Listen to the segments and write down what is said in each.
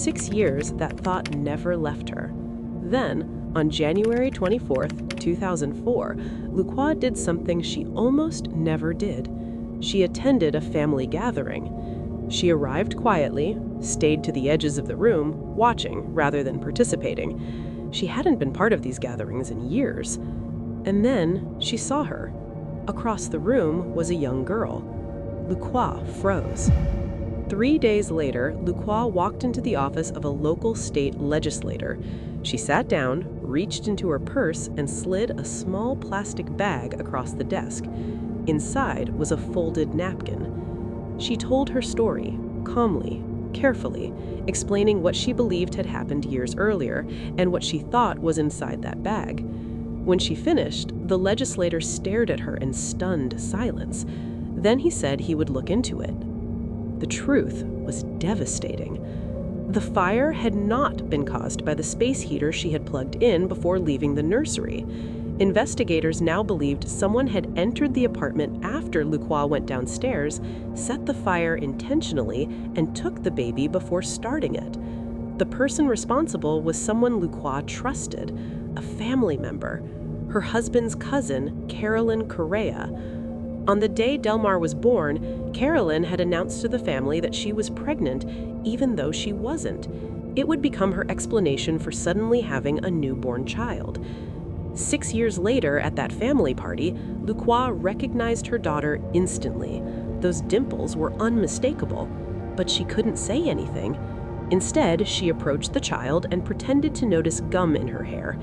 6 years, that thought never left her. Then, on January 24th, 2004, Lucroix did something she almost never did. She attended a family gathering. She arrived quietly, stayed to the edges of the room, watching rather than participating. She hadn't been part of these gatherings in years. And then she saw her. Across the room was a young girl. Lucroix froze. 3 days later, Lucroix walked into the office of a local state legislator. She sat down, reached into her purse, and slid a small plastic bag across the desk. Inside was a folded napkin. She told her story, calmly, carefully, explaining what she believed had happened years earlier and what she thought was inside that bag. When she finished, the legislator stared at her in stunned silence. Then he said he would look into it. The truth was devastating. The fire had not been caused by the space heater she had plugged in before leaving the nursery. Investigators now believed someone had entered the apartment after Lucroix went downstairs, set the fire intentionally, and took the baby before starting it. The person responsible was someone Lucroix trusted, a family member, her husband's cousin, Carolyn Correa. On the day Delmar was born, Carolyn had announced to the family that she was pregnant, even though she wasn't. It would become her explanation for suddenly having a newborn child. 6 years later, at that family party, Lucroix recognized her daughter instantly. Those dimples were unmistakable, but she couldn't say anything. Instead, she approached the child and pretended to notice gum in her hair.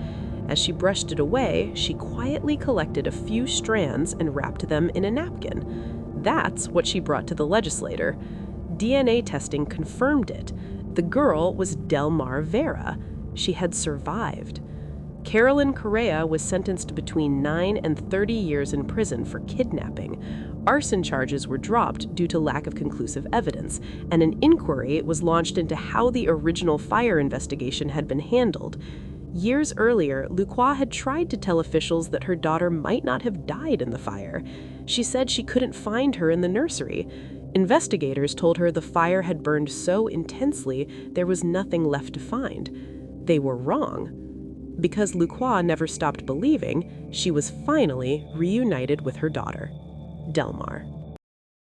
As she brushed it away, she quietly collected a few strands and wrapped them in a napkin. That's what she brought to the legislator. DNA testing confirmed it. The girl was Delmar Vera. She had survived. Carolyn Correa was sentenced between 9 and 30 years in prison for kidnapping. Arson charges were dropped due to lack of conclusive evidence, and an inquiry was launched into how the original fire investigation had been handled. Years earlier, Lucroix had tried to tell officials that her daughter might not have died in the fire. She said she couldn't find her in the nursery. Investigators told her the fire had burned so intensely there was nothing left to find. They were wrong. Because Lucroix never stopped believing, she was finally reunited with her daughter, Delmar.